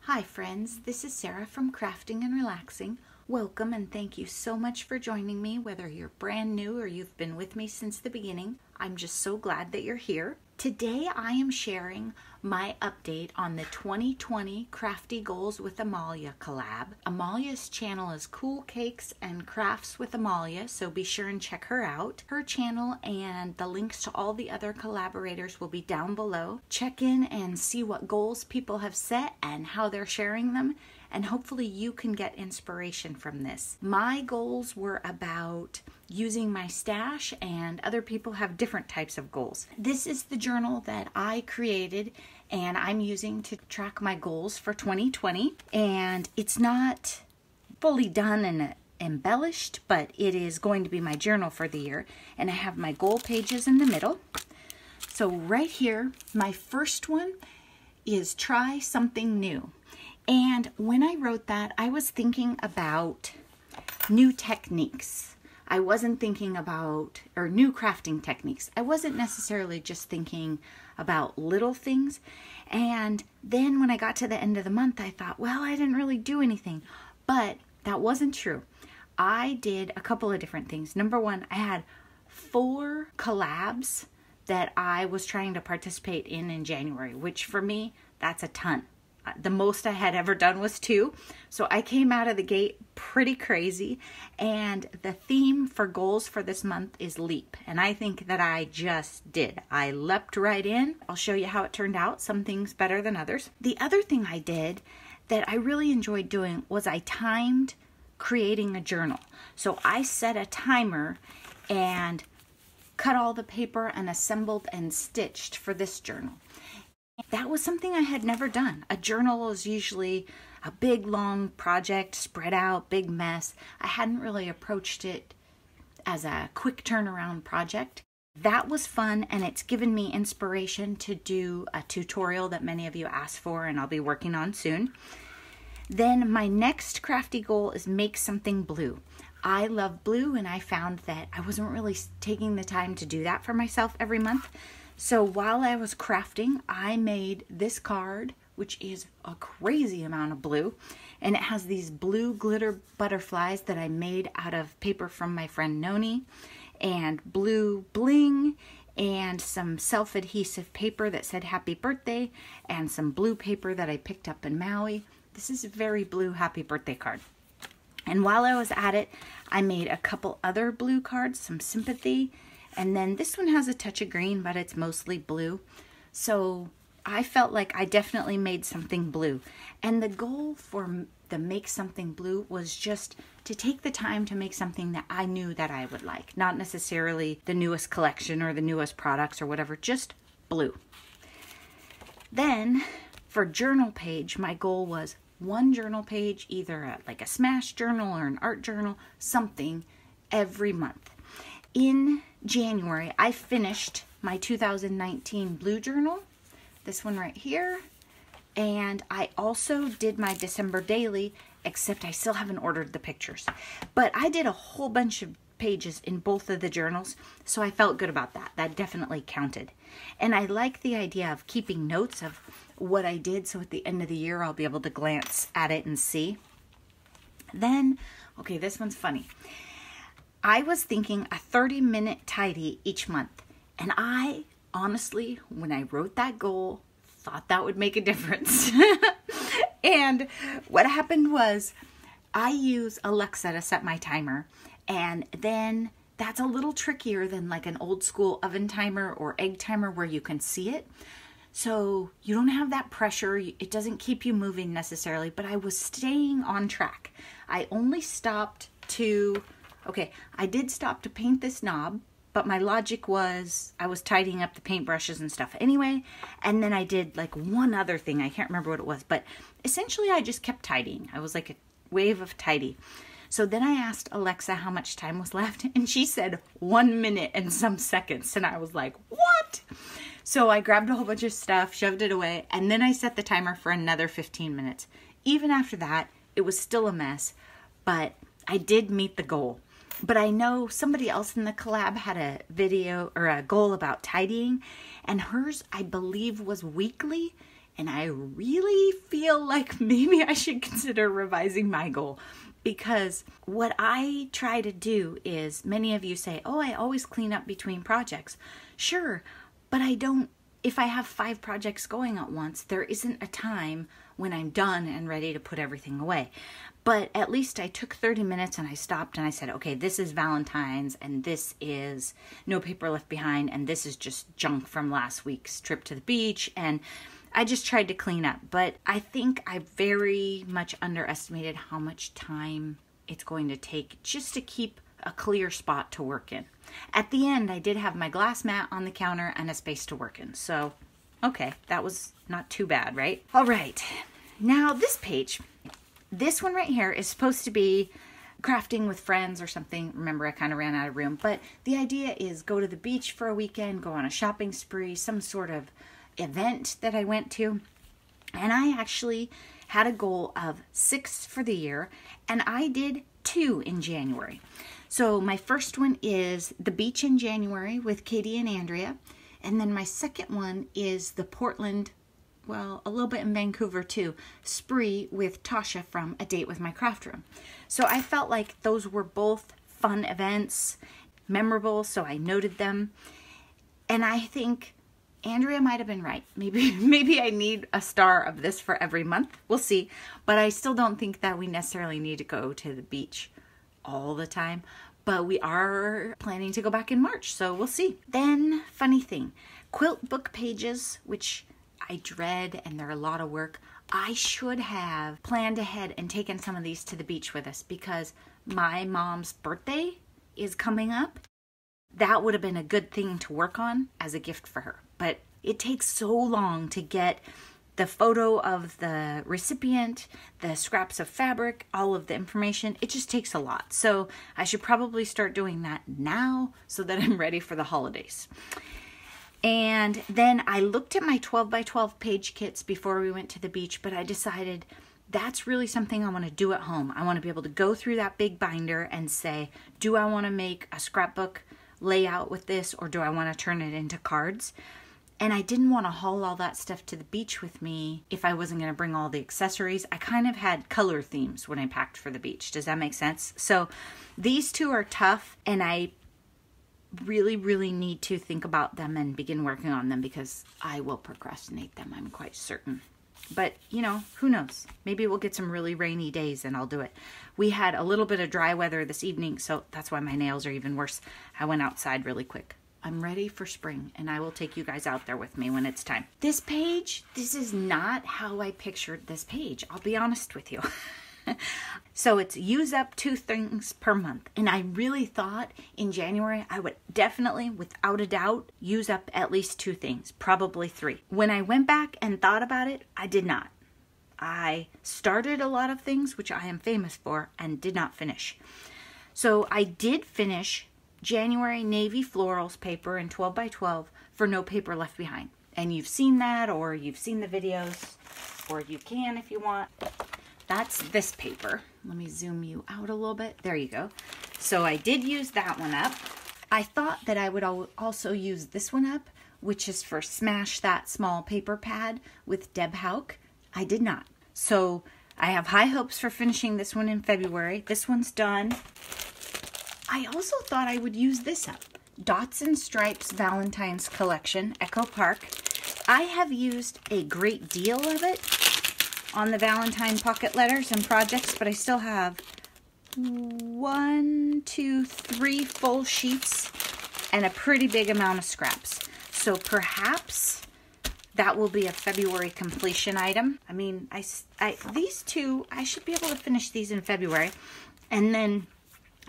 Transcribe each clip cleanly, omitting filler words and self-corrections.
Hi friends, this is Sarah from Crafting and Relaxing. Welcome and thank you so much for joining me, whether you're brand new or you've been with me since the beginning. I'm just so glad that you're here. Today I am sharing my update on the 2020 Crafty Goals with Amalia collab. Amalia's channel is Cool Cakes and Crafts with Amalia, so be sure and check her out. Her channel and the links to all the other collaborators will be down below. Check in and see what goals people have set and how they're sharing them, and hopefully you can get inspiration from this. My goals were about using my stash, and other people have different types of goals. This is the journal that I created and I'm using to track my goals for 2020, and it's not fully done and embellished, but it is going to be my journal for the year, and I have my goal pages in the middle. So right here, my first one is try something new. And when I wrote that, I was thinking about new techniques. I wasn't thinking about, or new crafting techniques. I wasn't necessarily just thinking about little things. And then when I got to the end of the month, I thought, well, I didn't really do anything. But that wasn't true. I did a couple of different things. Number one, I had 4 collabs that I was trying to participate in January, which for me, that's a ton. The most I had ever done was 2. So I came out of the gate pretty crazy. And the theme for goals for this month is leap. And I think that I just did. I leapt right in. I'll show you how it turned out. Some things better than others. The other thing I did that I really enjoyed doing was I timed creating a journal. So I set a timer and cut all the paper and assembled and stitched for this journal. That was something I had never done. A journal is usually a big, long project, spread out, big mess. I hadn't really approached it as a quick turnaround project. That was fun, and it's given me inspiration to do a tutorial that many of you asked for, and I'll be working on soon. Then my next crafty goal is make something blue. I love blue, and I found that I wasn't really taking the time to do that for myself every month. So while I was crafting, I made this card, which is a crazy amount of blue, and it has these blue glitter butterflies that I made out of paper from my friend Noni, and blue bling, and some self-adhesive paper that said happy birthday, and some blue paper that I picked up in Maui. This is a very blue happy birthday card. And while I was at it, I made a couple other blue cards, some sympathy. And then this one has a touch of green, but it's mostly blue. So I felt like I definitely made something blue. And the goal for the make something blue was just to take the time to make something that I knew that I would like. Not necessarily the newest collection or the newest products or whatever, just blue. Then for journal page, my goal was 1 journal page, either like a smash journal or an art journal, something every month. In January, I finished my 2019 blue journal, this one right here, and I also did my December daily, except I still haven't ordered the pictures. But I did a whole bunch of pages in both of the journals, so I felt good about that. That definitely counted. And I like the idea of keeping notes of what I did, so at the end of the year, I'll be able to glance at it and see. Then, okay, this one's funny. I was thinking a 30-minute tidy each month. And I, honestly, when I wrote that goal, thought that would make a difference. And what happened was I use Alexa to set my timer. And then that's a little trickier than like an old school oven timer or egg timer where you can see it. So you don't have that pressure. It doesn't keep you moving necessarily, but I was staying on track. I only stopped to... Okay, I did stop to paint this knob, but my logic was I was tidying up the paintbrushes and stuff anyway, and then I did like one other thing. I can't remember what it was, but essentially I just kept tidying. I was like a wave of tidy. So then I asked Alexa how much time was left, and she said 1 minute and some seconds, and I was like, what? So I grabbed a whole bunch of stuff, shoved it away, and then I set the timer for another 15 minutes. Even after that, it was still a mess, but I did meet the goal. But I know somebody else in the collab had a video or a goal about tidying, and hers, I believe, was weekly, and I really feel like maybe I should consider revising my goal. Because what I try to do is, many of you say, oh, I always clean up between projects. Sure, but I don't. If I have 5 projects going at once, there isn't a time when I'm done and ready to put everything away. But at least I took 30 minutes and I stopped and I said, okay, this is Valentine's and this is No Paper Left Behind and this is just junk from last week's trip to the beach. And I just tried to clean up. But I think I very much underestimated how much time it's going to take just to keep a clear spot to work in. At the end, I did have my glass mat on the counter and a space to work in. So, okay, that was not too bad, right? All right, now this page, this one right here is supposed to be crafting with friends or something. Remember, I kind of ran out of room. But the idea is go to the beach for a weekend, go on a shopping spree, some sort of event that I went to. And I actually had a goal of 6 for the year, and I did 2 in January. So my first one is the beach in January with Katie and Andrea. And then my second one is the Portland, well, a little bit in Vancouver too, spree with Tasha from A Date with My Craft Room. So I felt like those were both fun events, memorable, so I noted them. And I think Andrea might have been right. Maybe I need a star of this for every month. We'll see. But I still don't think that we necessarily need to go to the beach all the time. But we are planning to go back in March, so we'll see. Then, funny thing, quilt book pages, which I dread and they're a lot of work. I should have planned ahead and taken some of these to the beach with us because my mom's birthday is coming up. That would have been a good thing to work on as a gift for her. But it takes so long to get the photo of the recipient, the scraps of fabric, all of the information. It just takes a lot. So I should probably start doing that now so that I'm ready for the holidays. And then I looked at my 12 by 12 page kits before we went to the beach, but I decided that's really something I want to do at home. I want to be able to go through that big binder and say, do I want to make a scrapbook layout with this, or do I want to turn it into cards? And I didn't want to haul all that stuff to the beach with me if I wasn't going to bring all the accessories. I kind of had color themes when I packed for the beach. Does that make sense? So these 2 are tough, and I really, really need to think about them and begin working on them because I will procrastinate them, I'm quite certain. But, you know, who knows? Maybe we'll get some really rainy days and I'll do it. We had a little bit of dry weather this evening, so that's why my nails are even worse. I went outside really quick. I'm ready for spring, and I will take you guys out there with me when it's time. This page, this is not how I pictured this page. I'll be honest with you. So it's use up 2 things per month. And I really thought in January I would definitely, without a doubt, use up at least 2 things, probably 3. When I went back and thought about it, I did not. I started a lot of things, which I am famous for, and did not finish. So I did finish January navy florals paper in 12 by 12 for No Paper Left Behind. And you've seen that, or you've seen the videos, or you can if you want. That's this paper. Let me zoom you out a little bit. There you go. So I did use that one up. I thought that I would also use this one up, which is for Smash That Small Paper Pad with Deb Hauk. I did not. So I have high hopes for finishing this one in February. This one's done. I also thought I would use this up. Dots and Stripes Valentine's Collection, Echo Park. I have used a great deal of it on the Valentine pocket letters and projects, but I still have 1, 2, 3 full sheets and a pretty big amount of scraps. So perhaps that will be a February completion item. I mean, these 2, I should be able to finish these in February, and then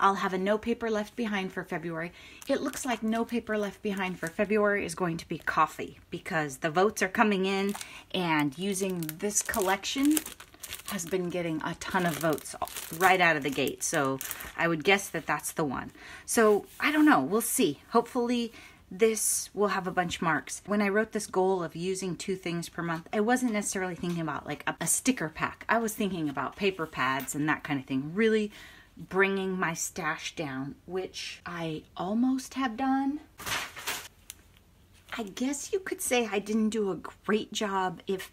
I'll have a No Paper Left Behind for February. It looks like No Paper Left Behind for February is going to be coffee because the votes are coming in, and using this collection has been getting a ton of votes right out of the gate. So I would guess that that's the one. So I don't know. We'll see. Hopefully this will have a bunch marks. When I wrote this goal of using 2 things per month, I wasn't necessarily thinking about like a sticker pack. I was thinking about paper pads and that kind of thing. Really bringing my stash down, which I almost have done. I guess you could say I didn't do a great job. If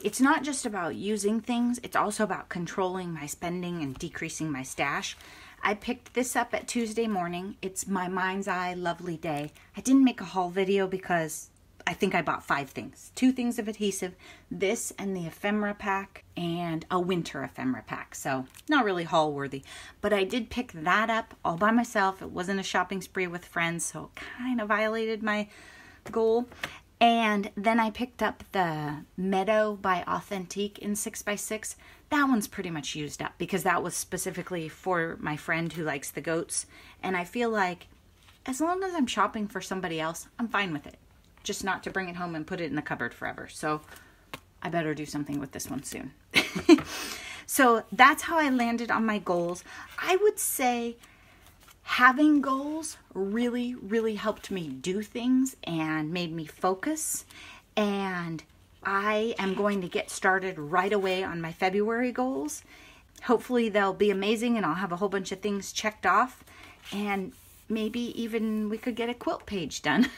it's not just about using things, it's also about controlling my spending and decreasing my stash. I picked this up at Tuesday morning. It's my mind's eye lovely day. I didn't make a haul video because I think I bought 5 things. 2 things of adhesive, this and the ephemera pack, and a winter ephemera pack. So not really haul worthy, but I did pick that up all by myself. It wasn't a shopping spree with friends, so it kind of violated my goal. And then I picked up the Meadow by Authentique in 6x6. That one's pretty much used up because that was specifically for my friend who likes the goats. And I feel like as long as I'm shopping for somebody else, I'm fine with it. Just not to bring it home and put it in the cupboard forever. So I better do something with this one soon. So that's how I landed on my goals. I would say having goals really, really helped me do things and made me focus. And I am going to get started right away on my February goals. Hopefully they'll be amazing and I'll have a whole bunch of things checked off. And maybe even we could get a quilt page done.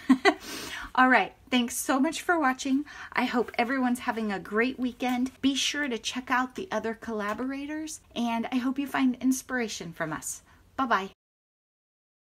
All right, thanks so much for watching. I hope everyone's having a great weekend. Be sure to check out the other collaborators, and I hope you find inspiration from us. Bye-bye.